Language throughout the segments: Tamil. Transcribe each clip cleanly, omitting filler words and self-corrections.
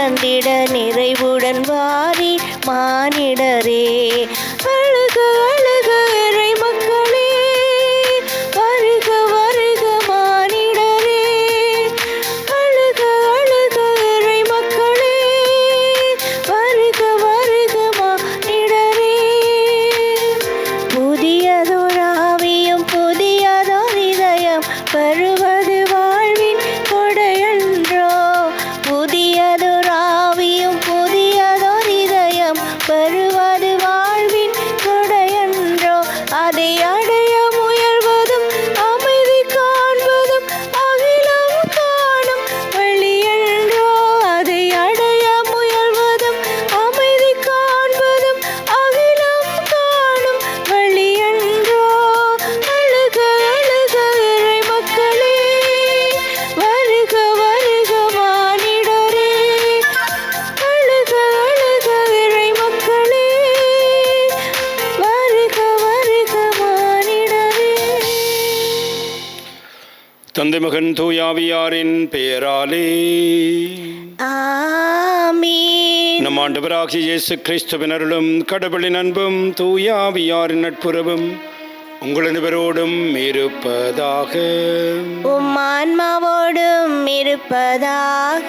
பிறந்திட நிறைவுடன் வாரி மானிடரே. அழுக அழுக இறை மக்களே, வருக வருக மானிடரே. அழுக அழுக இறை மக்களே, வருக வருக மானிடரே. புதியதோராவியும் புதியதோர் இதயம் பெறுவது வாழ்வின் கொடையன்றோ. புதியதோராவியும் புதியதோர் இதயம் பெறுவது வாழ்வின் கொடையன்றோ. அதை அடைய முயல்வதும் அமைதி காண்பதும் அகிலம் காணும் வழியன்றோ. அதை அடைய முயல்வதும் அமைதி காண்பதும் அகிலம் காணும் வழியன்றோ. அழுக அழுக இறை மக்களே, வருக வருக மானிடரே. அழுக அழுக இறை மக்களே, வருக வருக மானிடரே. தந்தை மகன் தூயாவியாரின் பெயராலே ஆமீன். நம் ஆண்டவராகிய இயேசு கிறிஸ்துவின் அருளும் கடவுளின் அன்பும் தூயாவியாரின் நட்புறவும் உங்கள் அனைவரோடும் இருப்பதாக. உம் ஆன்மாவோடும் இருப்பதாக.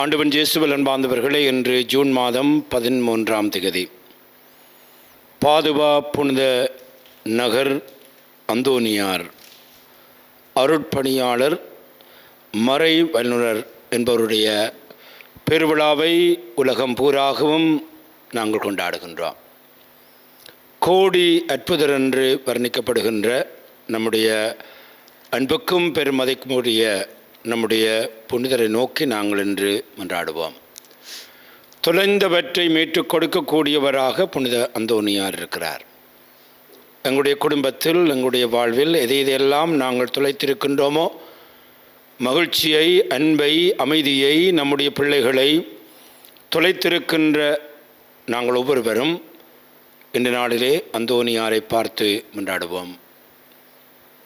ஆண்டவன் இயேசுவில் அன்பார்ந்தவர்களே, இன்று ஜூன் மாதம் 13 பாதுவா புனித நகர் அந்தோனியார் அருட்பணியாளர் மறை வல்லுனர் என்பவருடைய பெருவிழாவை உலகம் பூராகவும் நாங்கள் கொண்டாடுகின்றோம். கோடி அற்புதர் என்று வர்ணிக்கப்படுகின்ற நம்முடைய அன்புக்கும் பெருமதிக்குரிய நம்முடைய புனிதரை நோக்கி நாங்கள் இன்று மன்றாடுவோம். தொலைந்தவற்றை மீட்டுக் கொடுக்கக்கூடியவராக புனித அந்தோனியார் இருக்கிறார். எங்களுடைய குடும்பத்தில், எங்களுடைய வாழ்வில் எதையெல்லாம் நாங்கள் தொலைத்திருக்கின்றோமோ, மகிழ்ச்சியை, அன்பை, அமைதியை, நம்முடைய பிள்ளைகளை தொலைத்திருக்கின்ற நாங்கள் ஒவ்வொருவரும் இந்த நாளிலே அந்தோனியாரை பார்த்து மன்றாடுவோம்.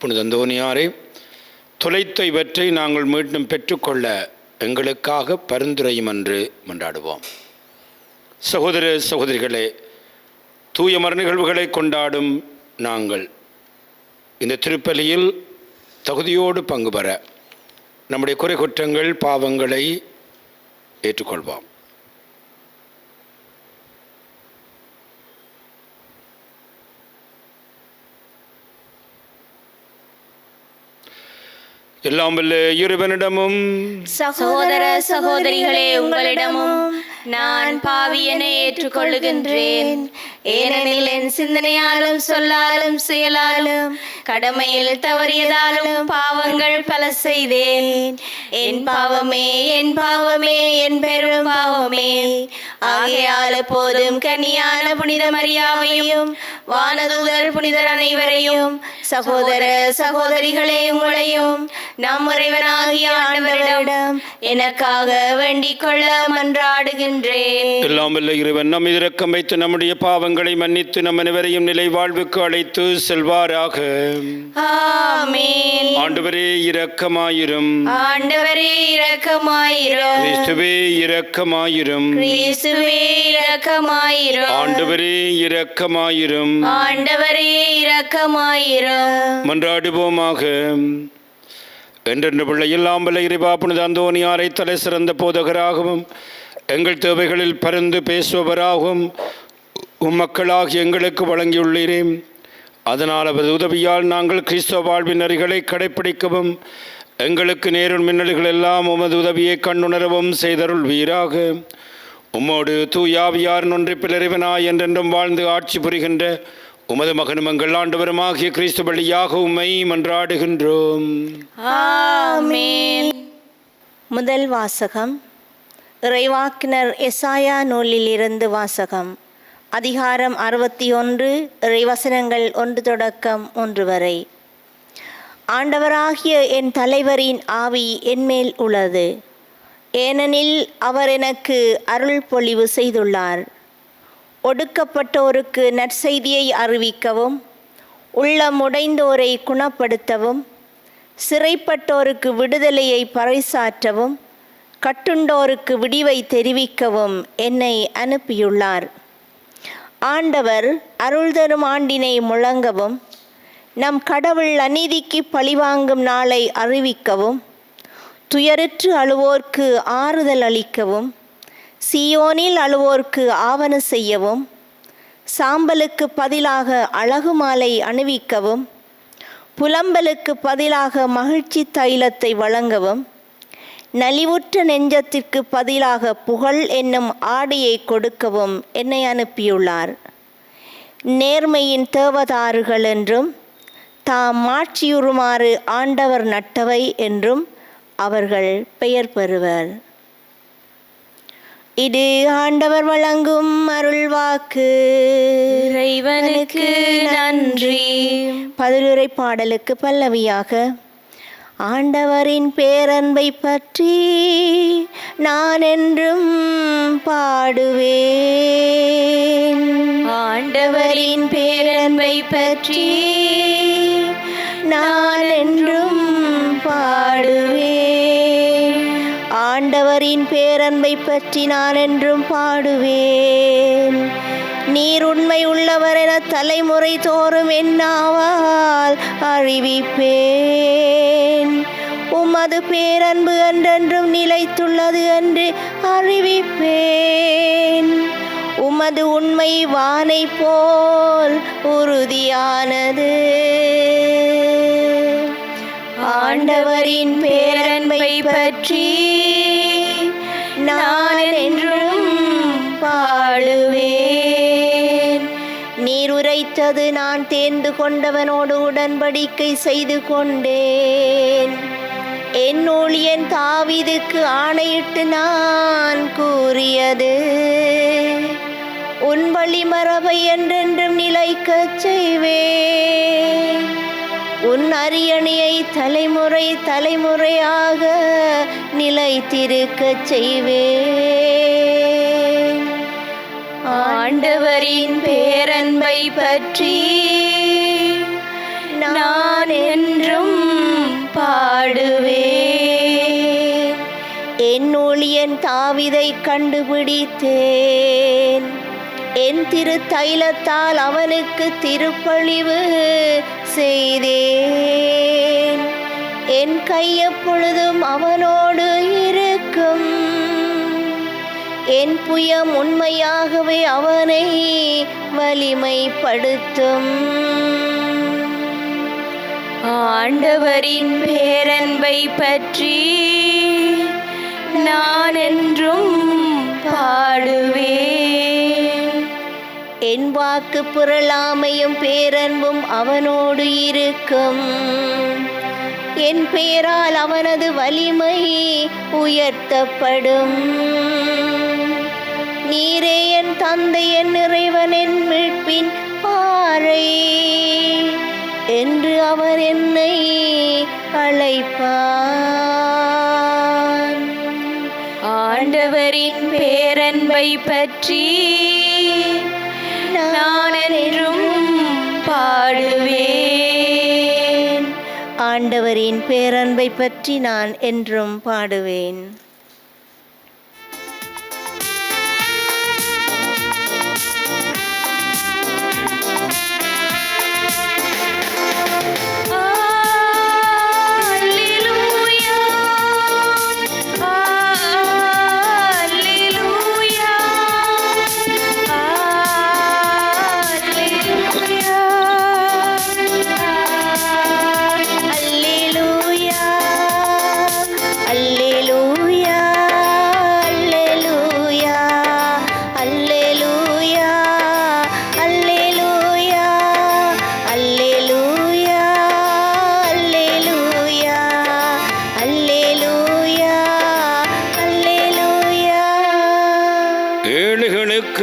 புனித அந்தோனியாரை தொலைத்த இவற்றை நாங்கள் மீண்டும் பெற்றுக்கொள்ள எங்களுக்காக பரிந்துரையும் என்று மன்றாடுவோம். சகோதர சகோதரிகளே, தூய மறை நிகழ்வுகளை கொண்டாடும் நாங்கள் இந்த திருப்பலியில் தகுதியோடு பங்கு பெற நம்முடைய குறை குற்றங்கள் பாவங்களை ஏற்றுக்கொள்வோம். எல்லாம் வல்ல இறைவனிடமும் சகோதர சகோதரிகளே, உங்களிடமும் நான் பாவியனை ஏற்றுக்கொள்ளுகின்றேன். ஏனெனில் என் சிந்தனையாலும் சொல்லாலும் செயலாலும் கடமையில் தவறியதாலும் பாவங்கள் பல செய்தேன். என் பாவமே என் பாவமே என் பெரும் பாவமே. ஆகையால் போதும் கன்னியான புனித மரியாவையும் வானதூதர் புனிதர் அனைவரையும் சகோதர சகோதரிகளே உங்களையும் நம் இறைவனாகிய ஆண்டவரிடம் எனக்காக வேண்டிக் கொள்ள மன்றாடுகின்றேன். எல்லாம் வல்ல இறைவன் நம் இரக்கம் வைத்து நம்முடைய பாவங்களை மன்னித்து நம் அனைவரையும் நிலை வாழ்வுக்கு அழைத்து செல்வாராக. ஆமென். ஆண்டவரே இரக்கமாயிரும். ஆண்டவரே இரக்கமாயிரும். கிறிஸ்துவே இரக்கமாயிரும். கிறிஸ்துவே இரக்கமாயிரும். ஆண்டவரே இரக்கமாயிரும். ஆண்டவரே இரக்கமாயிரும். மன்றாடுவோமாக. என்றென்று பிள்ளை எல்லாம் வல்ல இறைவா, புனித அந்தோனியாரை தலை சிறந்த போதகராகவும் எங்கள் தேவைகளில் பரிந்து பேசுபவராகவும் உம்மக்களாகி எங்களுக்கு வழங்கியுள்ளீரே. அதனால் அவரது உதவியால் நாங்கள் கிறிஸ்தவ வாழ்வின் நெறிகளை கடைப்பிடிக்கவும் எங்களுக்கு நேரும் மின்னல்கள் எல்லாம் உமது உதவியை கண்ணுணரவும் செய்தருள்வீராக. உம்மோடு தூயாவியார் ஒன்றிப்பில் இறைவனாய் என்றென்றும் வாழ்ந்து ஆட்சி புரிகின்ற உமது மகனும் எங்கள் ஆண்டவருமாகிய கிறிஸ்து வழியாக உம்மை மன்றாடுகின்றோம். ஆமென். முதல் வாசகம். இறைவாக்கினர் எசாயா நூலிலிருந்து வாசகம். அதிகாரம் 61, இறைவசனங்கள் 1 தொடக்கம் 3 வரை. ஆண்டவராகிய என் தலைவரின் ஆவி என்மேல் உள்ளது, ஏனெனில் அவர் எனக்கு அருள் பொழிவு செய்துள்ளார். ஒடுக்கப்பட்டோருக்கு நற்செய்தியை அறிவிக்கவும், உள்ளம் உடைந்தோரை குணப்படுத்தவும், சிறைப்பட்டோருக்கு விடுதலையை பறைசாற்றவும், கட்டுண்டோருக்கு விடிவை தெரிவிக்கவும் என்னை அனுப்பியுள்ளார். ஆண்டவர் அருள் தரும் ஆண்டினை முழங்கவும், நம் கடவுள் அநீதிக்கு பழிவாங்கும் நாளை அறிவிக்கவும், துயருற்று அழுவோர்க்கு ஆறுதல் அளிக்கவும், சீயோனில் அழுவோர்க்கு ஆவன செய்யவும், சாம்பலுக்கு பதிலாக அழகு மாலை அணிவிக்கவும், புலம்பலுக்கு பதிலாக மகிழ்ச்சி தைலத்தை வழங்கவும், நலிவுற்ற நெஞ்சத்திற்கு பதிலாக புகழ் என்னும் ஆடையை கொடுக்கவும் என்னை அனுப்பியுள்ளார். நேர்மையின் தேவதாறுகள் என்றும் தாம் மாட்சியுறுமாறு ஆண்டவர் நட்டவை என்றும் அவர்கள் பெயர் பெறுவர். இது ஆண்டவர் வழங்கும் அருள்வாக்கு. இறைவனுக்கு நன்றி. பதிலுரை பாடலுக்கு பல்லவியாக: ஆண்டவரின் பேரன்பை பற்றி நான் என்றும் பாடுவேன். ஆண்டவரின் பேரன்பை பற்றி நான் என்றும் பாடுவேன். ஆண்டவரின் பேரன்பை பற்றி நான் என்றும் பாடுவேன். நீர் உண்மை உள்ளவர் என தலைமுறை தோறும் என்னாவால் அறிவிப்பேன். உமது பேரன்பு என்றென்றும் நிலைத்துள்ளது என்று அறிவிப்பேன். உமது உண்மை வானை போல் உறுதியானது. ஆண்டவரின் பேரன்பை பற்றி நான் என்றும் பாடுவேன். நீர் உரைத்தது நான் தேர்ந்து கொண்டவனோடு உடன்படிக்கை செய்து கொண்டேன். என் ஊழியன் தாவீதுக்கு ஆணையிட்டு நான் கூறியது: உன் வழிமரபை என்றென்றும் நிலைக்கச் செய்வேன். உன் அரியணையை தலைமுறை தலைமுறையாக நிலைத்திருக்கச் செய்வேன். ஆண்டவரின் பேரன்பை பற்றி நான் என்றும் பாடுவேன். என் ஊழியன் தாவீதை கண்டுபிடித்தேன். என் திரு தைலத்தால் அவனுக்கு திருப்பழிவு செய்தேன். என் கை எப்பொழுதும் அவனோடு இருக்கும். என் புயம் உண்மையாகவே அவனை வலிமைப்படுத்தும். ஆண்டவரின் பேரன்பை பற்றி நான் என்றும் பாடுவேன். என் வாக்கு புரளாமையும் பேரன்பும் அவனோடு இருக்கும். என் பெயரால் அவனது வலிமை உயர்த்தப்படும். நீரே என் தந்தை, என் இறைவன், என் மீட்பின் பாறை என்று அவர் என்னை அழைப்பார். ஆண்டவரின் பேரன்பை பற்றி நான் என்றும் பாடுவேன். ஆண்டவரின் பேரன்பை பற்றி நான் என்றும் பாடுவேன்.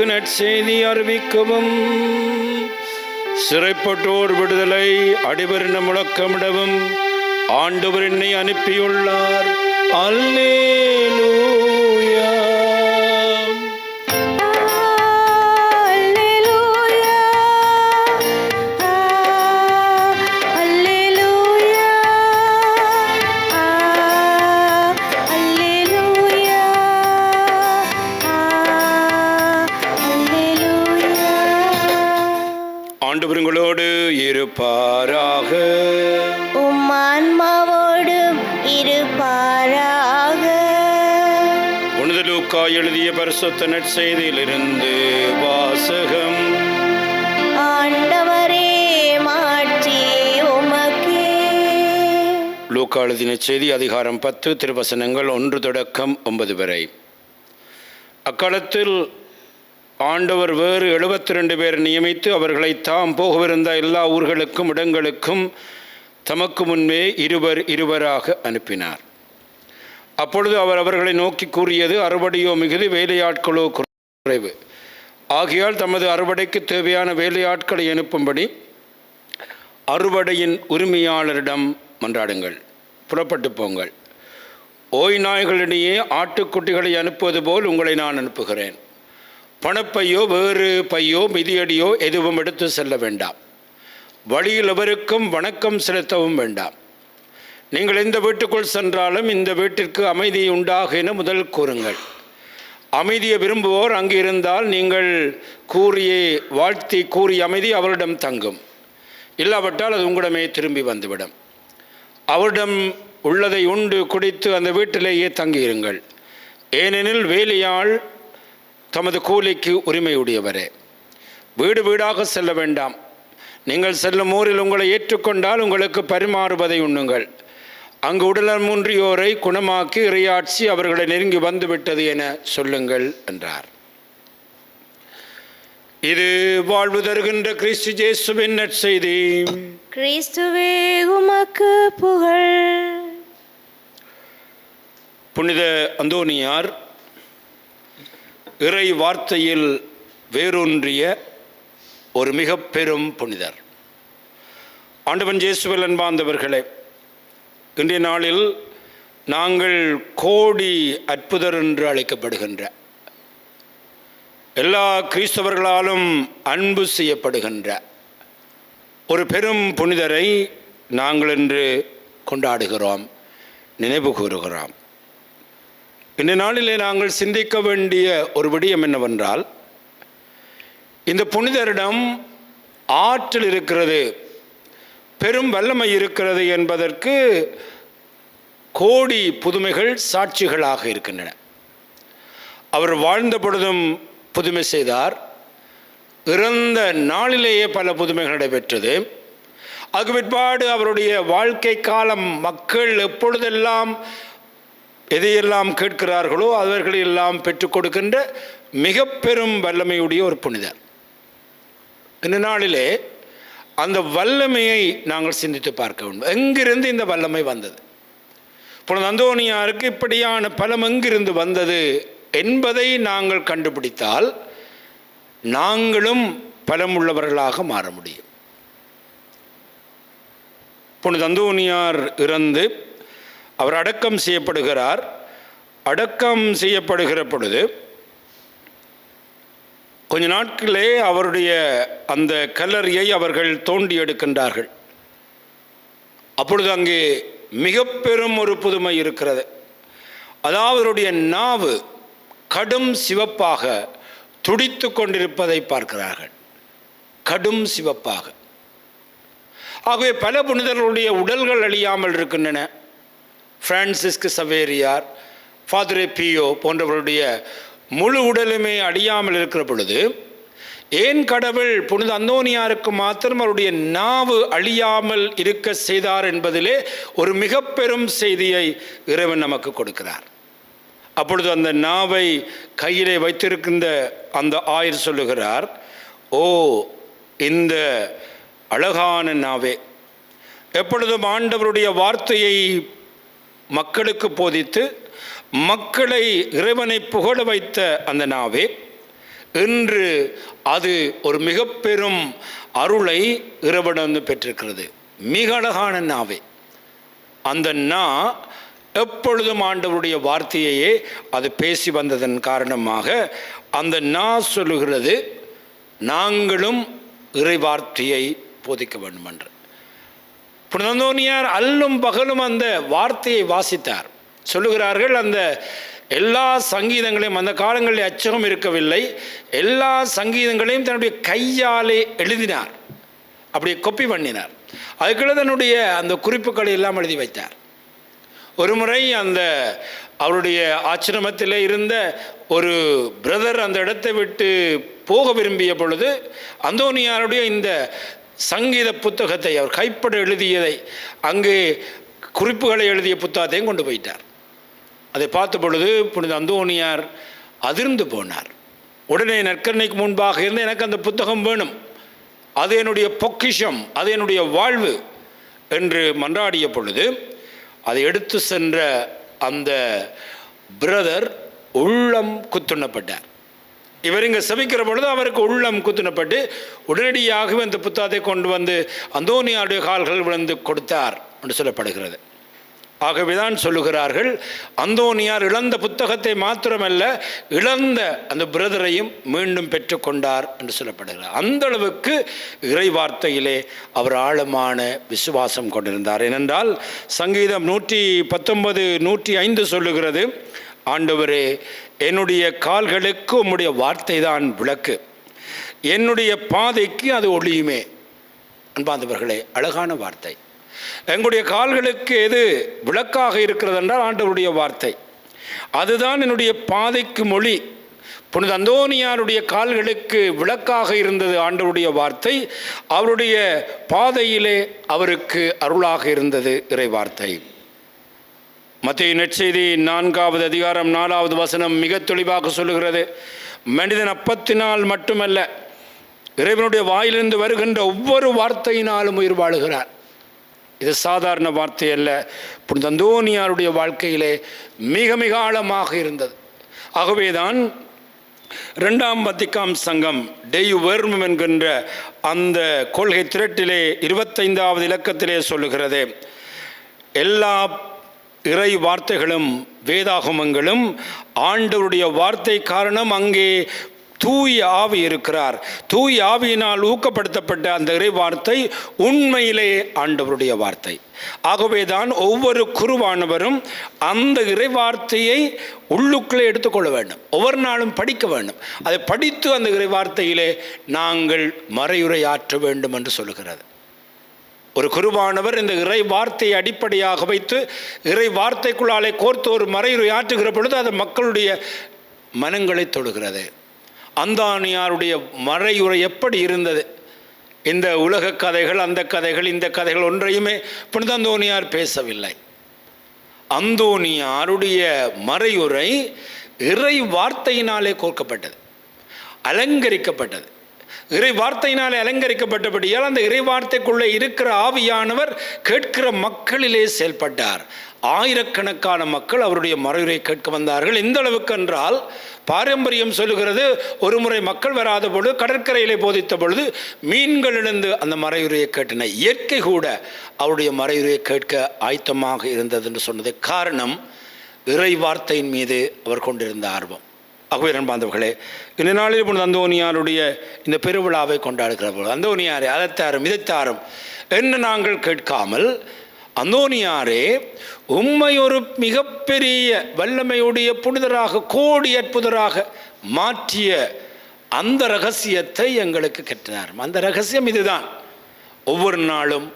நற்செய்தி அறிவிக்கவும், சிறைப்பட்டோர் விடுதலை அடிபெறின முழக்கமிடவும் ஆண்டவர் என்னை அனுப்பியுள்ளார். அல்லேலூயா. அல்லேலூயா. ஆண்டவர் உங்களோடு இருப்பாராக. உம் ஆன்மாவோடும் இருப்பாராக. புனித லூக்கா எழுதிய பரிசுத்த நற்செய்தியிலிருந்து வாசகம். ஆண்டவரே மாட்சி உமக்கே. லூக்கா எழுதின செய்தி அதிகாரம் 10 திருவசனங்கள் 1 தொடக்கம் 9 வரை. அக்காலத்தில் ஆண்டவர் வேறு 72 பேர் நியமித்து அவர்களை தாம் போகவிருந்த எல்லா ஊர்களுக்கும் இடங்களுக்கும் தமக்கு முன்பே இருவராக அனுப்பினார். அப்பொழுது அவர் அவர்களை நோக்கி கூறியது, அறுவடையோ மிகுதி, வேலையாட்களோ குறைவு. ஆகையால் தமது அறுவடைக்கு தேவையான வேலையாட்களை அனுப்பும்படி அறுவடையின் உரிமையாளரிடம் மன்றாடுங்கள். புறப்பட்டு போங்கள். ஓய் நாய்களிடையே ஆட்டுக்குட்டிகளை அனுப்புவது போல் உங்களை நான் அனுப்புகிறேன். பணப்பையோ வேறு பையோ மிதியடியோ எதுவும் எடுத்து செல்ல வேண்டாம். வழியில் எவருக்கும் வணக்கம் செலுத்தவும் வேண்டாம். நீங்கள் எந்த வீட்டுக்குள் சென்றாலும் இந்த வீட்டிற்கு அமைதி உண்டாக என முதல் கூறுங்கள். அமைதியை விரும்புவோர் அங்கு இருந்தால் நீங்கள் வாழ்த்தி கூறிய அமைதி அவரிடம் தங்கும். இல்லாவிட்டால் அது உங்களிடமே திரும்பி வந்துவிடும். அவரிடம் உள்ளதை உண்டு குடித்து அந்த வீட்டிலேயே தங்கியிருங்கள். ஏனெனில் வேலையாள் தமது கூலிக்கு உரிமையுடையவரே. வீடு வீடாக செல்ல வேண்டாம். நீங்கள் செல்லும் ஊரில் உங்களை ஏற்றுக்கொண்டால் உங்களுக்கு பரிமாறுவதை உண்ணுங்கள். அங்கு உடலமுன்றியோரை குணமாக்கி இறையாட்சி அவர்களை நெருங்கி வந்துவிட்டது என சொல்லுங்கள் என்றார். இது வாழ்வு தருகின்ற கிறிஸ்து இயேசுவின் நற்செய்தி. கிறிஸ்துவே உமக்கு புகழ். புனித அந்தோனியார் இறை வார்த்தையில் வேரூன்றிய ஒரு மிக பெரும் புனிதர். ஆண்டவன் இயேசுவில் அன்பார்ந்தவர்களே, இன்றைய நாளில் நாங்கள் கோடி அற்புதர் என்று அழைக்கப்படுகின்ற, எல்லா கிறிஸ்தவர்களாலும் அன்பு செய்யப்படுகின்ற ஒரு பெரும் புனிதரை நாங்கள் இன்று கொண்டாடுகிறோம், நினைவு கூறுகிறோம். இந்த நாளிலே நாங்கள் சிந்திக்க வேண்டிய ஒரு விடயம் என்னவென்றால், இந்த புனிதரிடம் ஆற்றல் இருக்கிறது, பெரும் வல்லமை இருக்கிறது என்பதற்கு கோடி புதுமைகள் சாட்சிகளாக இருக்கின்றன. அவர் வாழ்ந்த பொழுதும் புதுமை செய்தார். இறந்த நாளிலேயே பல புதுமைகள் நடைபெற்றது. அதுக்கு பிற்பாடு அவருடைய வாழ்க்கை காலம் மக்கள் எப்பொழுதெல்லாம் எதையெல்லாம் கேட்கிறார்களோ அவர்களெல்லாம் பெற்றுக் கொடுக்கின்ற மிக பெரும் வல்லமையுடைய ஒரு புனிதர். இந்த நாளிலே அந்த வல்லமையை நாங்கள் சிந்தித்து பார்க்க வேண்டும். எங்கிருந்து இந்த வல்லமை வந்தது? புனித அந்தோனியாருக்கு இப்படியான பலம் எங்கிருந்து வந்தது என்பதை நாங்கள் கண்டுபிடித்தால் நாங்களும் பலமுள்ளவர்களாக மாற முடியும். புனித அந்தோனியார் இறந்து அவர் அடக்கம் செய்யப்படுகிறார். அடக்கம் செய்யப்படுகிற பொழுது கொஞ்ச நாட்களே அவருடைய அந்த கல்லறையை அவர்கள் தோண்டி எடுக்கின்றார்கள். அப்பொழுது அங்கே மிக பெரும் ஒரு புதுமை இருக்கிறது. அதாவது அவருடைய நாவு கடும் சிவப்பாக துடித்து கொண்டிருப்பதை பார்க்கிறார்கள். கடும் சிவப்பாக. ஆகவே பல புனிதர்களுடைய உடல்கள் அழியாமல் இருக்கின்றன. பிரான்சிஸ்கு சவேரியார், ஃபாதர் பியோ போன்றவர்களுடைய முழு உடலுமே அழியாமல் இருக்கிற பொழுது ஏன் கடவுள் புனித அந்தோனியாருக்கு மாத்திரம் அவருடைய நாவு அழியாமல் இருக்க செய்தார் என்பதிலே ஒரு மிக பெரும் செய்தியை இறைவன் நமக்கு கொடுக்கிறார். அப்பொழுது அந்த நாவை கையிலே வைத்திருக்கின்ற அந்த ஆயர் சொல்லுகிறார், ஓ இந்த அழகான நாவே, எப்பொழுதும் ஆண்டவருடைய வார்த்தையை மக்களுக்கு போதித்து மக்களை இறைவனை புகழ வைத்த அந்த நாவே, இன்று அது ஒரு மிக பெரும் அருளை இறைவன் பெற்றிருக்கிறது. மிக அழகான நாவே. அந்த நா எப்பொழுதும் ஆண்டவருடைய வார்த்தையையே அது பேசி வந்ததன் காரணமாக அந்த நா சொல்லுகிறது, நாங்களும் இறை வார்த்தையை போதிக்க வேண்டும் என்று. புனித அந்தோனியார் அல்லும் பகலும் அந்த வார்த்தையை வாசித்தார். சொல்லுகிறார்கள், அந்த எல்லா சங்கீதங்களையும், அந்த காலங்களில் அச்சகம் இருக்கவில்லை, எல்லா சங்கீதங்களையும் தன்னுடைய கையாலே எழுதினார். அப்படியே கொப்பி பண்ணினார். அதுக்குள்ள தன்னுடைய அந்த குறிப்புகளை எல்லாம் எழுதி வைத்தார். ஒரு முறை அந்த அவருடைய ஆசிரமத்தில் இருந்த ஒரு பிரதர் அந்த இடத்தை விட்டு போக விரும்பிய பொழுது அந்தோனியாருடைய இந்த சங்கீத புத்தகத்தை, அவர் கைப்பட எழுதியதை, அங்கே குறிப்புகளை எழுதிய புத்தகத்தையும் கொண்டு போயிட்டார். அதை பார்த்த பொழுது புனித அந்தோனியார் அதிர்ந்து போனார். உடனே நற்கரணைக்கு முன்பாக இருந்து, எனக்கு அந்த புத்தகம் வேணும், அது என்னுடைய பொக்கிஷம், அது என்னுடைய வாழ்வு என்று மன்றாடிய பொழுது அதை எடுத்து சென்ற அந்த பிரதர் உள்ளம் குத்துணப்பட்டார். இவர் இங்கே சபிக்கிற பொழுது அவருக்கு உள்ளம் குத்துணப்பட்டு உடனடியாகவே அந்த புத்தகத்தை கொண்டு வந்து அந்தோனியாருடைய கால்கள் விழுந்து கொடுத்தார் என்று சொல்லப்படுகிறது. ஆகவேதான் சொல்லுகிறார்கள், அந்தோனியார் இழந்த புத்தகத்தை மாத்திரமல்ல, இழந்த அந்த பிரதரையும் மீண்டும் பெற்றுக்கொண்டார் என்று சொல்லப்படுகிறார். அந்த அளவுக்கு இறை வார்த்தையிலே அவர் ஆழமான விசுவாசம் கொண்டிருந்தார். ஏனென்றால் சங்கீதம் 119, 105 சொல்லுகிறது, ஆண்டவரே, என்னுடைய கால்களுக்கு உம்முடைய வார்த்தை தான் விளக்கு, என்னுடைய பாதைக்கு அது ஒளியுமே. அன்பார்ந்தவர்களே, அழகான வார்த்தை. எங்களுடைய கால்களுக்கு எது விளக்காக இருக்கிறது என்றால் ஆண்டவருடைய வார்த்தை. அதுதான் என்னுடைய பாதைக்கு மொழி. புனித அந்தோனியாருடைய கால்களுக்கு விளக்காக இருந்தது ஆண்டவருடைய வார்த்தை. அவருடைய பாதையிலே அவருக்கு அருளாக இருந்தது இறை வார்த்தை. மத்தேயு நற்செய்தி 4வது அதிகாரம் 4வது வசனம் மிக தெளிவாக சொல்லுகிறது, மனிதன் அப்பத்தினால் மட்டுமல்ல, இறைவனுடைய வாயிலிருந்து வருகின்ற ஒவ்வொரு வார்த்தையினாலும் உயிர் வாழுகிறார். இது சாதாரண வார்த்தை அல்ல, புனித அந்தோனியாருடைய வாழ்க்கையிலே மிக மிக ஆழமாக இருந்தது. ஆகவேதான் 2ஆம் வத்திக்கான் சங்கம் டெய் வெர்மம் என்கின்ற அந்த கொள்கை திரட்டிலே 25வது இலக்கத்திலே சொல்லுகிறது, எல்லா இறை வார்த்தைகளும் வேதாகமங்களும் ஆண்டவருடைய வார்த்தை காரணம் அங்கே தூய ஆவி இருக்கிறார். தூய ஆவியினால் ஊக்கப்படுத்தப்பட்ட அந்த இறை வார்த்தை உண்மையிலே ஆண்டவருடைய வார்த்தை. ஆகவேதான் ஒவ்வொரு குருவானவரும் அந்த இறை வார்த்தையை உள்ளுக்குள்ளே எடுத்துக்கொள்ள வேண்டும், ஒவ்வொரு நாளும் படிக்க வேண்டும். அதை படித்து அந்த இறை வார்த்தையிலே நாங்கள் மறையுரையாற்ற வேண்டும் என்று சொல்லுகிறது. ஒரு குருவானவர் இந்த இறை வார்த்தையை அடிப்படையாக வைத்து இறை வார்த்தைக்குள்ளாலே கோர்த்து ஒரு மறையுரையாற்றுகிற பொழுது அது மக்களுடைய மனங்களை தொடுகிறது. அந்தோனியாருடைய மறையுரை எப்படி இருந்தது? இந்த உலக கதைகள், அந்த கதைகள், இந்த கதைகள் ஒன்றையுமே புனித அந்தோனியார் பேசவில்லை. அந்தோனியாருடைய மறையுரை இறை வார்த்தையினாலே கோர்க்கப்பட்டது, அலங்கரிக்கப்பட்டது. இறை வார்த்தையினாலே அலங்கரிக்கப்பட்டபடியால் அந்த இறை வார்த்தைக்குள்ளே இருக்கிற ஆவியானவர் கேட்கிற மக்களிலே செயல்பட்டார். ஆயிரக்கணக்கான மக்கள் அவருடைய மறையுரை கேட்க வந்தார்கள். எந்த அளவுக்கு என்றால், பாரம்பரியம் சொல்லுகிறது, ஒரு முறை மக்கள் வராத பொழுது கடற்கரையிலே போதித்த பொழுது மீன்கள் எழுந்து அந்த மறையுரையை கேட்டன. இயற்கை கூட அவருடைய மறையுரையை கேட்க ஆயத்தமாக இருந்தது என்று சொன்னது காரணம் இறை வார்த்தையின் மீது அவர் கொண்டிருந்த ஆர்வம். ஆகவே அன்பார்ந்தவர்களே, இந்த நாளில் புனித அந்தோனியாருடைய இந்த பெருவிழாவை கொண்டாடுகிற பொழுது அந்தோனியாரே அதைத்தாரும் இதைத்தாரும் என்று நாங்கள் கேட்காமல், அந்தோனியாரே உம்மை ஒரு மிகப்பெரிய வல்லமையுடைய புனிதராக, கோடி அற்புதராக மாற்றிய அந்த ரகசியத்தை எங்களுக்கு கற்றார். அந்த ரகசியம் இதுதான். ஒவ்வொரு நாளும்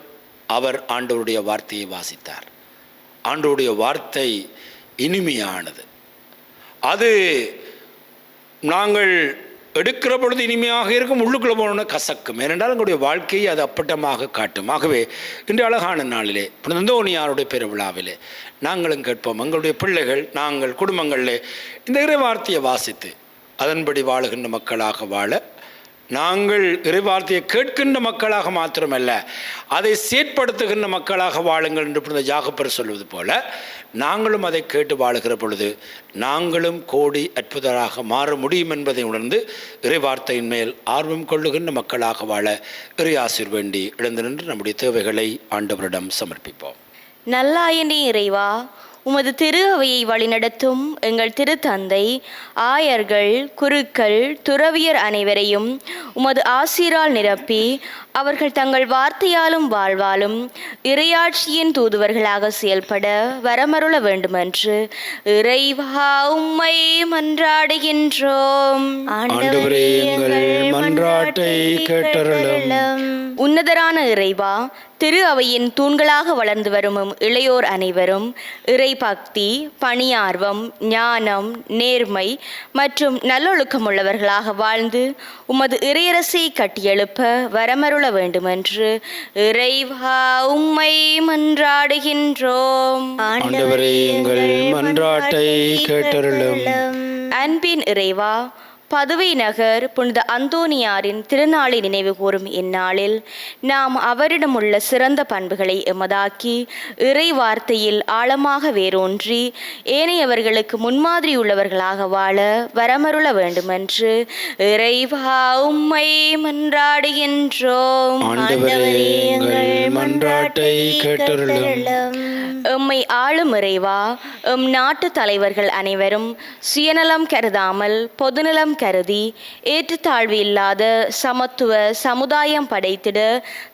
அவர் ஆண்டவருடைய வார்த்தையை வாசித்தார். ஆண்டவருடைய வார்த்தை இனிமையானது. அது நாங்கள் எடுக்கிற பொழுது இனிமையாக இருக்கும், உள்ளுக்குள்ளே போனோன்னா கசக்கும். ஏனென்றால் எங்களுடைய வாழ்க்கையை அது அப்பட்டமாக காட்டும். ஆகவே இன்று அழகான நாளிலே புனித அந்தோனியாருடைய பெருவிழாவிலே நாங்களும் கேட்போம், எங்களுடைய பிள்ளைகள், நாங்கள் குடும்பங்களிலே இந்த இறை வார்த்தையை வாசித்து அதன்படி வாழுகின்ற மக்களாக வாழ, நாங்கள் இறை வார்த்தையை கேட்கின்ற மக்களாக மாத்திரமல்ல, அதை செயற்படுத்துகின்ற மக்களாக வாழுங்கள் என்று புனித ஜாகப்பர் சொல்வது போல, நாங்களும் அதை கேட்டு வாழுகிற பொழுது நாங்களும் கோடி அற்புதராக மாற முடியும் என்பதை உணர்ந்து இறை வார்த்தையின் மேல் ஆர்வம் கொள்ளுகின்ற மக்களாக வாழ இறை ஆசீர் வேண்டி எழுந்து நின்று நம்முடைய தேவைகளை ஆண்டவரிடம் சமர்ப்பிப்போம். நல்லாயனே இறைவா, உமது திரு அவையை வழிநடத்தும் எங்கள் திருத்தந்தை, ஆயர்கள், குருக்கள், துறவியர் அனைவரையும் உமது ஆசீரால் நிரப்பி அவர்கள் தங்கள் வார்த்தையாலும் வாழ்வாலும் இறையாட்சியின் தூதுவர்களாக செயல்பட வரமருள வேண்டுமென்று இறைவா உம்மை மன்றாடுகின்றோம். ஆண்டவரே, எங்கள் மன்றாட்டை கேட்டருளும். உன்னதரான இறைவா, திரு அவையின் தூண்களாக வளர்ந்து வரும் இளையோர் அனைவரும் இறை பக்தி, பணியார்வம், ஞானம், நேர்மை மற்றும் நல்லொழுக்கமுள்ளவர்களாக வாழ்ந்து உமது இறையரசை கட்டியெழுப்ப வரமருள வேண்டுமென்று இறைவா உம்மை மன்றாடுகின்றோம். ஆண்டவரே, எங்கள் மன்றாட்டை கேட்டருளும். அன்பின் இறைவா, பதுவை நகர் புனித அந்தோனியாரின் திருநாளை நினைவு கூறும் இந்நாளில் நாம் அவரிடமுள்ள சிறந்த பண்புகளை எமதாக்கி இறை வார்த்தையில் ஆழமாக வேரூன்றி ஏனையவர்களுக்கு முன்மாதிரி உள்ளவர்களாக வாழ வரமருள வேண்டுமென்று இறைவா உம்மை மன்றாடுகின்றோம். எம்மை ஆளும் இறைவா, எம் நாட்டு தலைவர்கள் அனைவரும் சுயநலம் கருதாமல் பொதுநலம் கருதி ஏற்றத்தாழ்வு இல்லாத சமத்துவ சமுதாயம் படைத்திட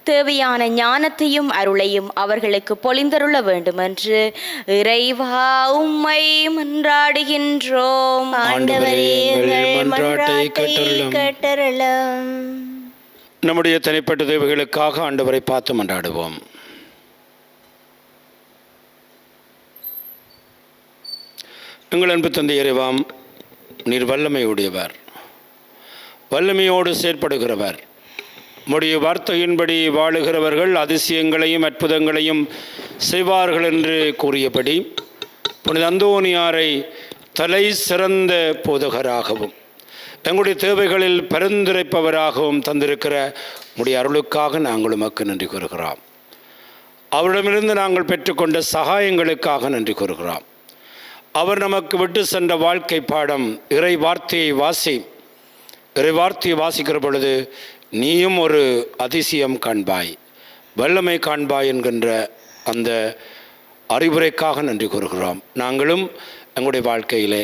தேவையான ஞானத்தையும் அருளையும் அவர்களுக்கு பொழிந்தருள வேண்டுமென்று இறைவா உம்மை மன்றாடுகின்றோம். நம்முடைய தனிப்பட்ட தேவைகளுக்காக ஆண்டவரை பார்த்து மன்றாடுவோம். எங்கள் அன்பு தந்தை இறைவாம், நீர் வல்லமையுடையவர், வல்லமையோடு செயற்படுகிறவர். உம்முடைய வார்த்தையின்படி வாழுகிறவர்கள் அதிசயங்களையும் அற்புதங்களையும் செய்வார்கள் என்று கூறியபடி புனித அந்தோனியாரை தலை சிறந்த போதகராகவும் எங்களுடைய தேவைகளில் பரிந்துரைப்பவராகவும் தந்திருக்கிற உம்முடைய அருளுக்காக நாங்கள் உமக்கு நன்றி கூறுகிறோம். அவரிடமிருந்து நாங்கள் பெற்றுக்கொண்ட சகாயங்களுக்காக நன்றி கூறுகிறோம். அவர் நமக்கு விட்டு சென்ற வாழ்க்கை பாடம் இறை வார்த்தையை வாசிக்கிற பொழுது நீயும் ஒரு அதிசயம் காண்பாய், வல்லமை காண்பாய் என்கின்ற அந்த அறிவுரைக்காக நன்றி கூறுகிறோம். நாங்களும் எங்களுடைய வாழ்க்கையிலே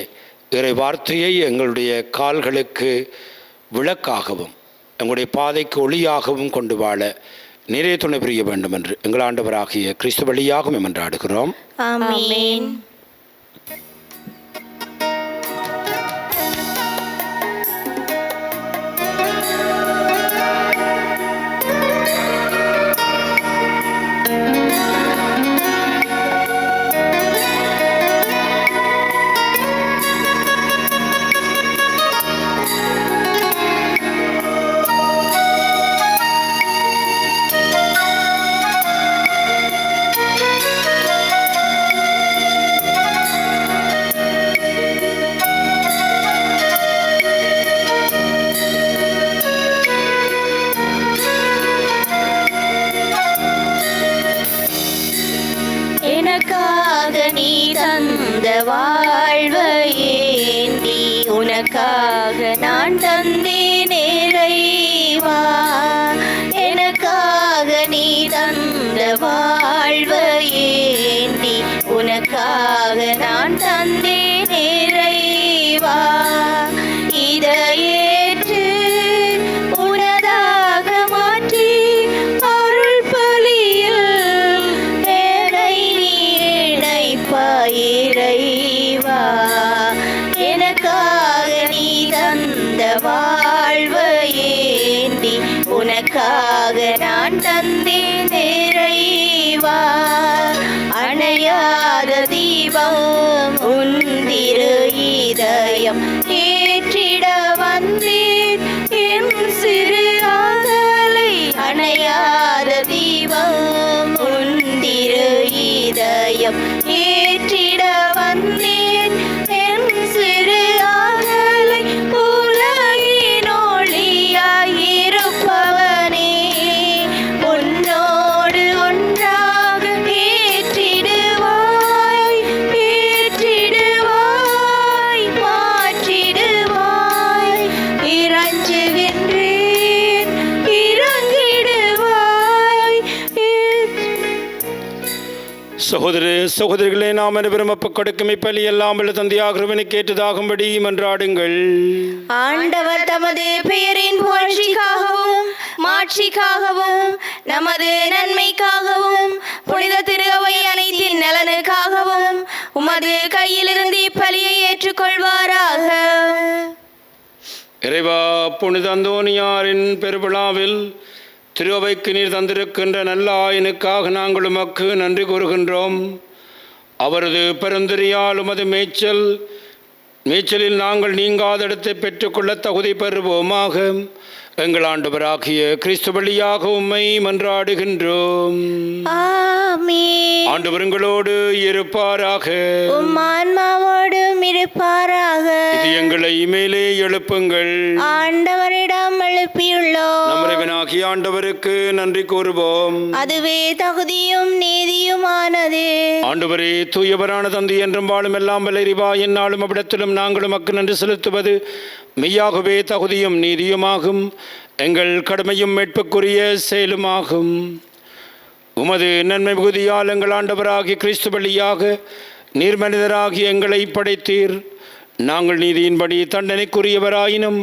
இறை வார்த்தையை எங்களுடைய கால்களுக்கு விளக்காகவும் எங்களுடைய பாதைக்கு ஒளியாகவும் கொண்டு வாழ நிறைய துணை புரிய வேண்டும் என்று எங்கள் ஆண்டவராகிய கிறிஸ்து வழியாகவும் மன்றாடுகிறோம். ஆமென். வாழ்வையேந்தி உனக்காக நான் தந்தேன் இறைவா, எனக்காக நீ தந்த வாழ்வையேந்தி உனக்காக நான் தந்தேன் இறைவா. இதையேற்று உனதாக மாற்றி அருள் பலியில் என்னை நீ இணைப்பாய் இறைவா. எனக்காக நீ தந்த வாழ்வையேந்தி உனக்காக நான் தந்தேன் இறைவா. அணையாத தீபம் உன் திரு இதயம் ஏற்றிட வந்தேன் என் சிறு ஆதலை. அணையாத தீபம் உன் திரு இதயம் ஏற்றிட வந்தேன் என் சிறு ஆதலை. உலகின் ஒளியாயிருப்பவனே, உன்னோடு ஒன்றாக ஏற்றிடுவாய் ஏற்றிடுவாய் மாற்றிடுவாய். இறஞ்சுகின்றேன் இறங்கிடுவாய். சகோதர சகோதரிகளே, நாம் அனைவரும் ஒப்புக் கொடுக்கும் இப்பலி எல்லாம் வல்ல தந்தையாகிறவனுக்கு ஏற்றதாகும்படி மன்றாடுங்கள். ஆண்டவர் தமது பெயரின் புகழ்ச்சிக்காகவும் மாட்சிக்காகவும் நமது நன்மைக்காகவும் புனித திரு அவை அனைத்தின் நலனுக்காகவும் உமது கையிலிருந்து இப்பலியை ஏற்றுக்கொள்வாராக. இறைவா, புனித அந்தோனியாரின் பெருவிழாவில் திரு அவைக்கு நீர் தந்திருக்கின்ற நல்ல ஆயனுக்காக நாங்கள் உமக்கு நன்றி கூறுகின்றோம். அவரது பெருந்தெரியால் உமது மேய்ச்சலில் நாங்கள் நீங்காத இடத்தை பெற்றுக்கொள்ள தகுதி பெறுவோமாக. எங்கள் ஆண்டவராகிய கிறிஸ்து வழியாக உம்மை மன்றாடுகின்றோம். ஆமென். ஆண்டவர் உங்களோடு இருப்பாராக. உம் ஆன்மாவோடும் இருப்பாராக. இது எங்களை மேலே எழுப்புங்கள். ஆண்டவரிடம் எழுப்பியுள்ளோம். நம் இறைவனாகிய ஆண்டவருக்கு நன்றி கூறுவோம். அதுவே தகுதியும் நீதியுமானது. ஆண்டவரே, தூயவரான தந்தை என்றும் வாழும் எல்லாம் வல்ல இறைவா, எந்நாளும் அவ்விடத்திலும் நாங்கள் உமக்கு நன்றி செலுத்துவது மெய்யாகவே தகுதியும் நீதியுமாகும். எங்கள் கடமையும் மீட்புக்குரிய செயலுமாகும். உமது நன்மை மிகுதியால் எங்கள் ஆண்டவராகிய கிறிஸ்து வழியாக நீர் மனிதராகி எங்களை படைத்தீர். நாங்கள் நீதியின்படி தண்டனைக்குரியவராயினும்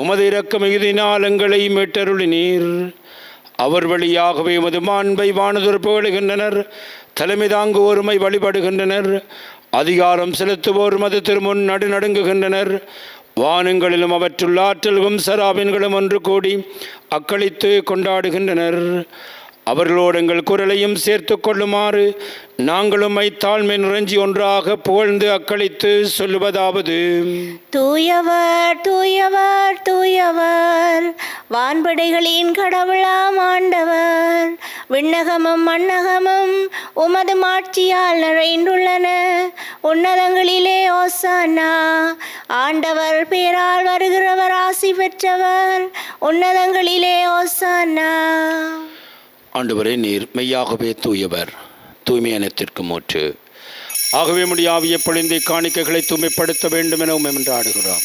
உமது இரக்க மிகுதியினால் எங்களை மீட்டருளினீர். அவர் வழியாகவே உமது மாண்பை வானதோர் புகழுகின்றனர். தலைமை தாங்குவோருமை வழிபடுகின்றனர். அதிகாரம் செலுத்துவோர் மது திருமுன் நடுநடுங்குகின்றனர். வானங்களிலும் அவற்றுள்ள ஆற்றல்களும் சராபின்களும் ஒன்று கூடி அக்களித்து கொண்டாடுகின்றனர். அவர்களோடு எங்கள் குரலையும் சேர்த்து கொள்ளுமாறு நாங்களும் தாழ்மை நிறைஞ்சி ஒன்றாக புகழ்ந்து அக்களித்து சொல்லுவதாவது: தூயவர் தூயவர் தூயவர், வான்படைகளின் கடவுளாம் ஆண்டவர். விண்ணகமும் மண்ணகமும் உமது மாட்சியால் நிறைந்துள்ளன. உன்னதங்களிலே ஓசானா. ஆண்டவர் பேரால் வருகிறவர் ஆசி பெற்றவர். உன்னதங்களிலே ஓசானா. ஆண்டவரே, நீர் மெய்யாகவே தூயவர், தூய்மை அனைத்திற்கு மூற்று. ஆகவே முடியாவிய பொழிந்தை காணிக்கைகளை தூய்மைப்படுத்த வேண்டும் என மன்றாடுகிறோம்.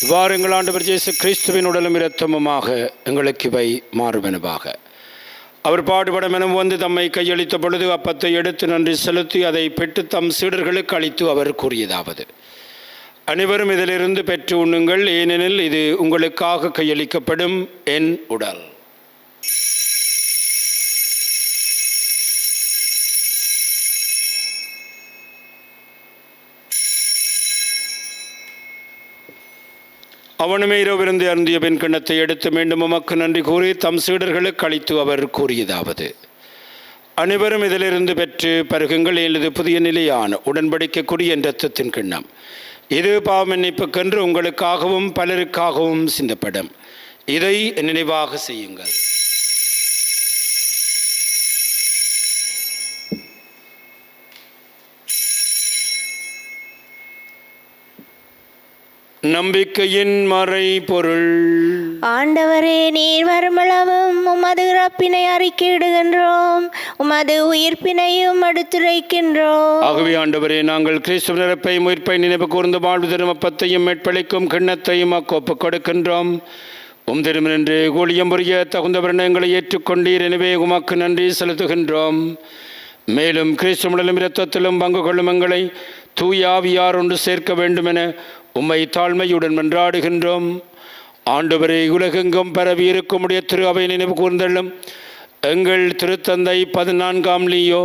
இவ்வாறு எங்கள் ஆண்டவர் இயேசு கிறிஸ்துவின் உடலும் இரத்தமுமாக எங்களுக்கு இவை மாறுவனவாக. அவர் பாடுபட மெனவும் வந்து தம்மை கையளித்த பொழுது அப்பத்தை எடுத்து நன்றி செலுத்தி அதை பெற்று தம் சீடர்களுக்கு அளித்து அவர் கூறியதாவது: அனைவரும் இதிலிருந்து பெற்று உண்ணுங்கள், ஏனெனில் இது உங்களுக்காக கையளிக்கப்படும் என் உடல். அவனுமே இரவிருந்து அருந்திய பெண் கிண்ணத்தை எடுத்து மீண்டும் உமக்கு நன்றி கூறி தம் சீடர்களுக்கு அளித்து அவர் கூறியதாவது: அனைவரும் இதிலிருந்து பெற்று பருகுங்கள், இது புதிய நிலையான உடன்படிக்கைக்குரிய இரத்தத்தின் கிண்ணம். இது பாவ மன்னிப்புக்கென்று உங்களுக்காகவும் பலருக்காகவும் சிந்தப்படும். இதை நினைவாக செய்யுங்கள். நம்பிக்கையின் மறை பொருள். ஆண்டவரே, நீர் வருமளவும் உமது இறப்பினை அறிக்கையிடுகின்றோம், உமது உயிர்ப்பினையும் எடுத்துரைக்கின்றோம். ஆகவே ஆண்டவரே, நாங்கள் கிறிஸ்துவின் இறப்பை உயிர்ப்பை நினைவு கூர்ந்து வாழ்வு தரும் அப்பத்தையும் மேற்பளிக்கும் கிண்ணத்தையும் ஒப்புக் கொடுக்கின்றோம். திருமணன்று கூலியம் புரிய தகுந்தவர் எங்களை ஏற்றுக்கொண்டீர். எனவே உமக்கு நன்றி செலுத்துகின்றோம். மேலும் கிறிஸ்து உடலும் இரத்தத்திலும் பங்கு கொள்ளும் எங்களை தூய ஆவியார் ஒன்று சேர்க்க வேண்டுமென உம்மை தாழ்மையுடன் மன்றாடுகின்றோம். ஆண்டவரே, உலகெங்கும் பரவி இருக்குமுடைய திரு அவை நினைவு கூர்ந்தள்ளும் எங்கள் திருத்தந்தை 14ஆம் லியோ,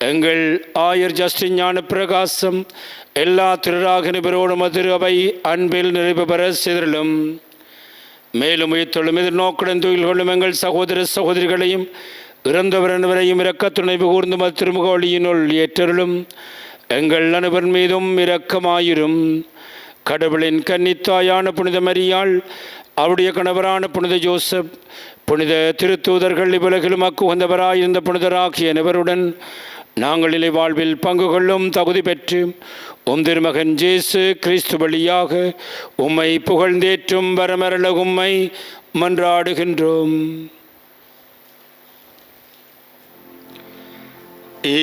எங்கள் ஆயர் ஜஸ்டின் ஞான பிரகாசம், எல்லா திருராக நிபரோடும் திரு அவை அன்பில் நிறைவு பெற சிதறலும். மேலும் உயிர்த்தொழும் எதிர்நோக்குடன் துயில் கொள்ளும் எங்கள் சகோதர சகோதரிகளையும் இறந்தவர் அனைவரையும் இரக்கத்துணைவு கூர்ந்து திருமுக ஒளியினுள் ஏற்றருளும். எங்கள் அனைவர் மீதும் இரக்கமாயிரும். கடவுளின் கன்னித்தாயான புனித மரியாள், அவருடைய கணவரான புனித ஜோசப், புனித திருத்தூதர்கள், இவ்வுலகிலும் உகந்தவராயிருந்த புனிதராகிய அனைவருடன் நாங்கள் நிலை வாழ்வில் பங்கு கொள்ளும் தகுதி பெற்று திருமகன் இயேசு கிறிஸ்து வழியாக உம்மை புகழ்ந்தேற்றும் வரமரள உம்மை மன்றாடுகின்றோம்.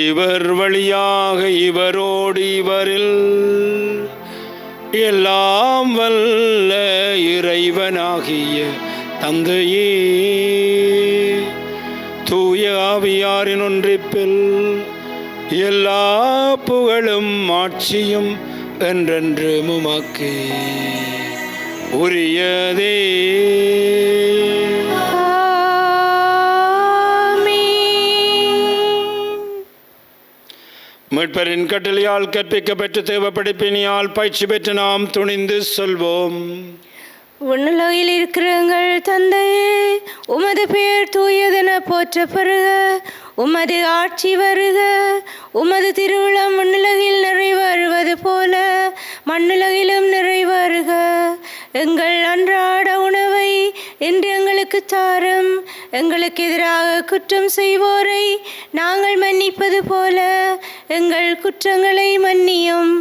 இவர் வழியாக இவரோடு இவரில் எல்லாம் வல்ல இறைவனாகிய தந்தையே, தூய ஆவியாரின் ஒன்றிப்பில் எல்லா புகழும் ஆட்சியும் என்றென்று உமக்கே உரியதே. மீட்பரின் கட்டளையால் கற்பிக்கப்பட்டு தேவப்படிப்பினியால் பயிற்சி பெற்று நாம் துணிந்து சொல்வோம். உன்னுலகில் இருக்கிற எங்கள் தந்தையே, உமது பெயர் தூயதென போற்ற பெறுக. உமது ஆட்சி வருக. உமது திருவிழம் மண்ணுலகில் நிறைவேறுவது போல மண்ணுலகிலும் நிறைவேறுக. எங்கள் அன்றாட உணவை இன்று எங்களுக்கு தாரும். எங்களுக்கு எதிராக குற்றம் செய்வோரை நாங்கள் மன்னிப்பது போல எங்கள் குற்றங்களை மன்னியும்.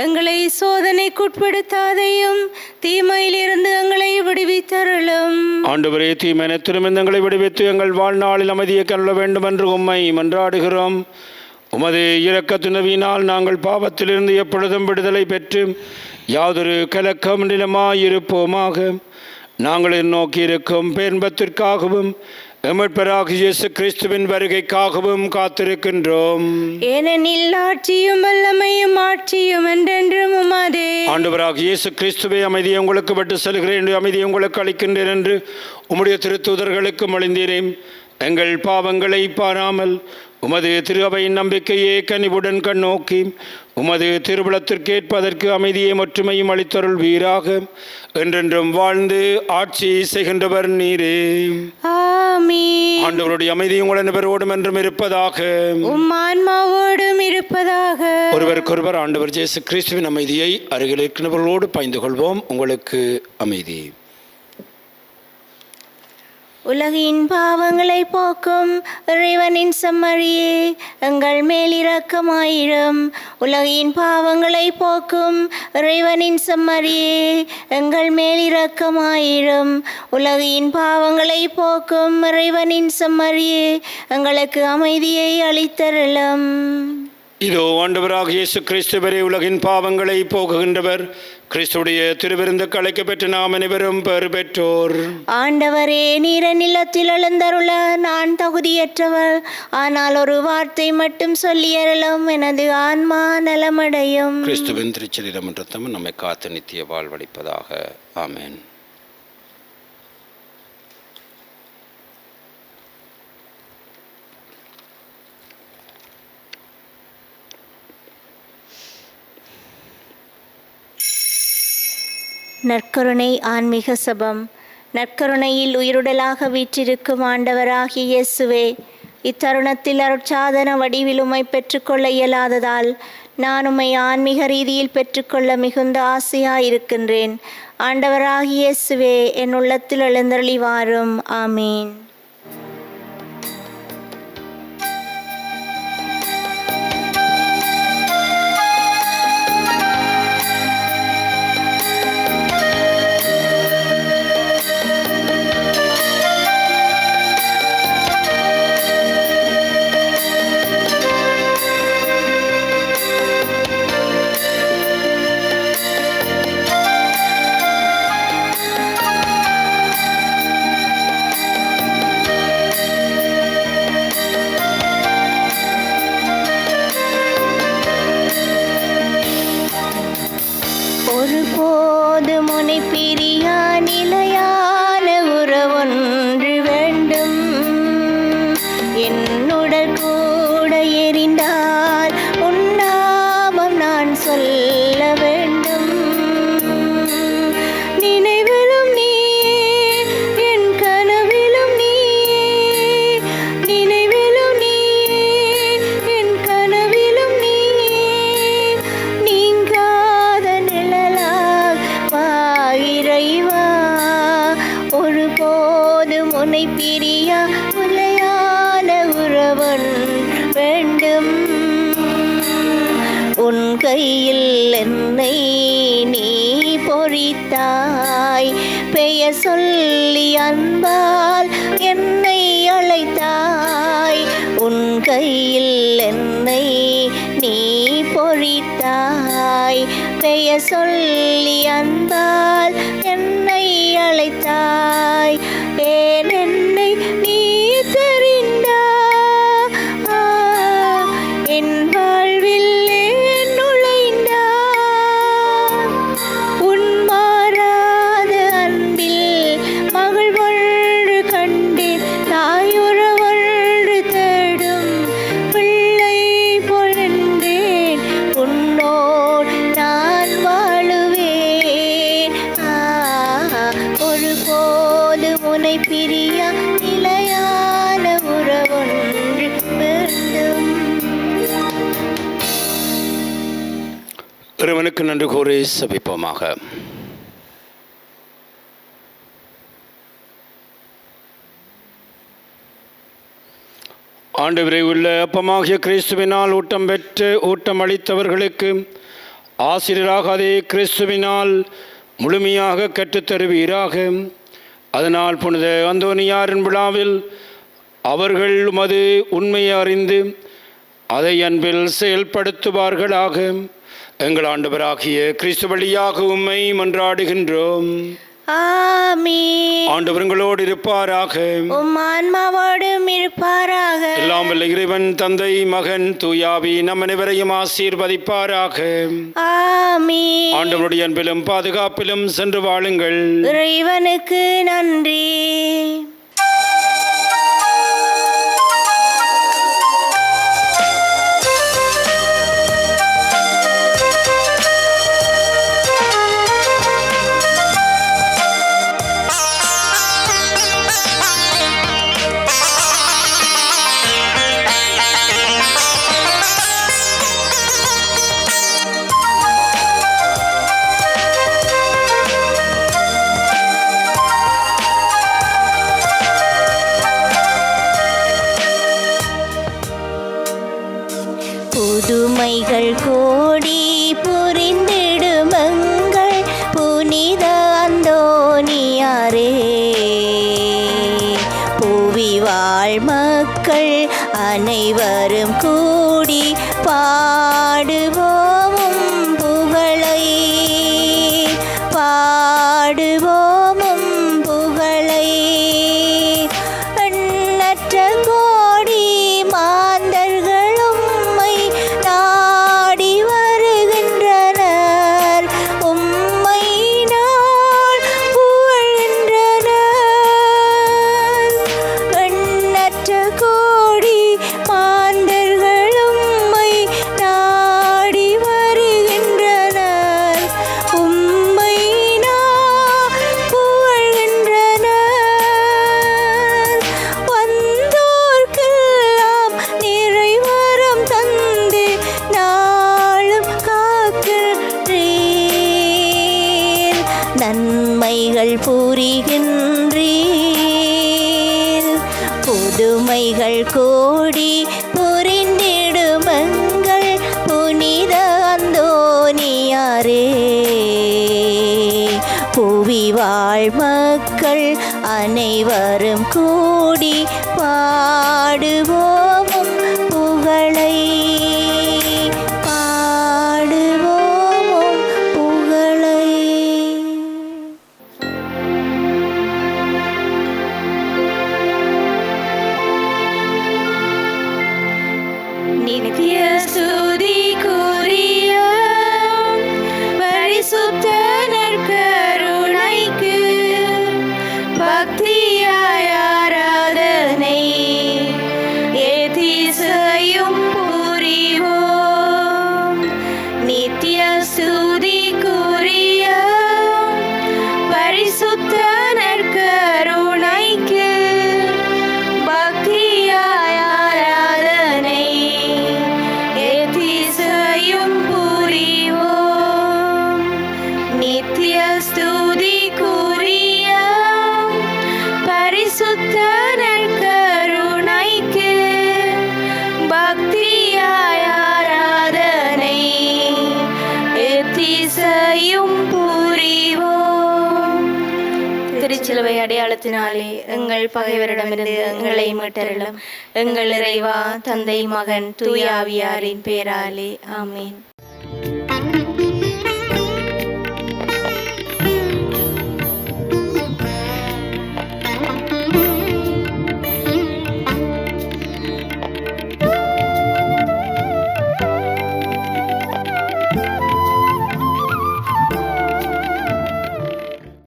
எங்களை சோதனைக்குட்படுத்தாதையும் தீமையிலிருந்து எங்களை விடுவித்தருளும். ஆண்டவரே, தீமையினத்திலும் எங்களை விடுவித்து எங்கள் வாழ்நாளில் அமைதியை கருள வேண்டும் என்று உம்மை மன்றாடுகிறோம். உமது இரக்கத்துணவினால் நாங்கள் பாவத்திலிருந்து எப்பொழுதும் விடுதலை பெற்று யாதொரு கலக்கம் நிலமாயிருப்போமாக. நாங்கள் நோக்கி இருக்கும் பேன்பத்திற்காகவும் எமட்பராக இயேசு கிறிஸ்துவின் வருகைக்காகவும் காத்திருக்கின்றோம். ஏனெனில் ஆட்சியும் வல்லமையும் ஆட்சியும் என்றென்றும் உமதே. ஆண்டவராக இயேசு கிறிஸ்துவை அமைதியை உங்களுக்கு விட்டு செல்கிறேன் என்று அமைதியை உங்களுக்கு அளிக்கின்றேன் என்று உம்முடைய திருத்தூதர்களுக்கு மொழிந்தீரேன். எங்கள் பாவங்களை பாராமல் உமது திரு அவையின் நம்பிக்கையே கனிவுடன் கண்ணோக்கி உமது திருவிழத்திற்கேற்பதற்கு அமைதியை ஒற்றுமையும் அளித்தருள் வீராக என்றென்றும் வாழ்ந்து ஆட்சி செய்கின்றவர் நீரே. ஆமென். ஆண்டவருடைய அமைதி உங்கள் அனைவரோடும் என்றும் இருப்பதாக. உம் ஆன்மாவோடும் இருப்பதாக. ஒருவருக்கொருவர் ஆண்டவர் இயேசு கிறிஸ்துவின் அமைதியை அருகில் இருக்கிறவர்களோடு பகிர்ந்து கொள்வோம். உங்களுக்கு அமைதி. உலகின் பாவங்களை போக்கும் இறைவனின் செம்மறியே, எங்கள் மேல் இரக்கமாயிரும். உலகின் பாவங்களை போக்கும் இறைவனின் செம்மறியே, எங்கள் மேல் இரக்கமாயிரும். உலகின் பாவங்களை போக்கும் இறைவனின் செம்மறியே, எங்களுக்கு அமைதியை அளித்தருளும். இதோ ஆண்டவராக இயேசு கிறிஸ்துவரே, உலகின் பாவங்களை போக்குகின்றவர். கிறிஸ்துடைய திருவிருந்துக்கு அழைக்கப்பெற்று நாம் அனைவரும் பெறு பெற்றோர். ஆண்டவரே, நீர நிலத்தில் எழுந்தருள நான் தகுதியற்றவர். ஆனால் ஒரு வார்த்தை மட்டும் சொல்லியருளும், எனது ஆன்மா நலமடையும். கிறிஸ்துவின் திருச்சரீரம் ரத்தம் நம்மை காத்து நித்திய வாழ்வளிப்பதாக. ஆமென். நற்கருணை ஆன்மீக சபம். நற்கருணையில் உயிருடலாக வீற்றிருக்கும் ஆண்டவராகிய இயேசுவே, இத்தருணத்தில் அருட்சாதன வடிவில் உம்மை பெற்றுக்கொள்ள இயலாததால் நான் உம்மை ஆன்மீக ரீதியில் பெற்றுக்கொள்ள மிகுந்த ஆசையாயிருக்கின்றேன். ஆண்டவராகிய இயேசுவே, என் உள்ளத்தில் எழுந்தருளி வாரும். ஆமீன். ஒருபோதும் உன்னை பிரியா நிலையான உறவொன்று வேண்டும். என்னுடன் கூட எரிந்தால் உன் நாமம் நான் சொல்ல வேண்டும். நினைவிலும் நீயே, என் கனவிலும் நீயே. நினைவிலும் நீயே, என் கனவிலும் நீயே. நீங்காத இறைவா, ஒருபோதும் உன்னை பிரியா நிலையான உறவன் வேண்டும். உன் கையில் என்னை நீ பொறித்தாய். பெயர் சொல்லி அன்பால் என்னை அழைத்தாய். உன் கையில் என்னை நீ பொறித்தாய். பெயர் சொல்லி அன்பால் என்னை அழைத்தாய். ஏன் என்னை நீ தெரிந்தாய். என் இறைவனுக்கு நன்றி கூறி செபிப்போமாக. ஆண்டவரே, உள்ள அப்பமாகிய கிறிஸ்துவினால் ஊட்டம் பெற்று ஊட்டம் அளித்தவர்களுக்கு ஆசிரியராக அதே கிறிஸ்துவினால் முழுமையாக கற்றுத்தருவீராக. அதனால் புனித அந்தோனியாரின் விழாவில் அவர்கள் உமது உண்மையை அறிந்து அதை அன்பில் செயல்படுத்துவார்களாக. எங்கள் ஆண்டவராகிய கிறிஸ்து வழியாக உம்மை மன்றாடுகின்றோம். ஆமென். ஆண்டவர் உங்களோடு இருப்பாராக. உம் ஆன்மாவோடும் இருப்பாராக. எல்லாம் வல்ல இறைவன் தந்தை, மகன், தூயாவி நம் அனைவரையும் ஆசீர்வதிப்பாராக. ஆமென். ஆண்டவருடைய அன்பிலும் பாதுகாப்பிலும் சென்று வாழுங்கள். இறைவனுக்கு நன்றி. புதுமைகள் கோடி புரிந்திடுமங்கள் புனித அந்தோனியாரே. புவி வாழ் மக்கள் அனைவரும் கூடி பாடுவோமும் புகழை, பாடுவோமும் புகழை. எண்ணற்ற கோடி மாந்தர்கள் உம்மை நாடி வருகின்றனர், உம்மை நாள் புகழ்கின்றனர். எண்ணற்ற கோடி மாந்தர்கள் உம்மை நாடி வருகின்றனர், உம்மை நாள் புகழ்கின்றனர். வந்தோர்க்கெல்லாம் நிறைவரம் தந்து நாளும் காக்கின்றீர், நன்மைகள் புரிகின்றீர். புதுமைகள் கோடி புரிந்திடுமங்கள் புனித அந்தோனியாரே. புவி வாழ் மக்கள் அனைவரும் கூடி பாடுவோமும் புகழை, பாடுவோமும் புகழை. நித்திய ஸ்துதிக்குரிய பரிசுத்த நற்கருணைக்கு பக்தியாய் ஆராதனை எதிசையும் புரிவோம். நித்திய ஸ்துதிக்குரிய பரிசுத்த நற்கருணைக்கு பக்தியாய் ஆராதனை எதிசையும் புரிவோம். நித்திய ஸ்துதிக்குரிய பரிசுத்த நற்கருணைக்கு பக்தியாய் ஆராதனை எதிசையும் புரிவோம். திருச்சிலுவை அடையாளத்தினாலே எங்கள் பகைவரிடமிருந்து எங்களை மீட்டருளும். எங்கள் இறைவா, தந்தை, மகன், தூய ஆவியாரின் பேராலே. ஆமென்.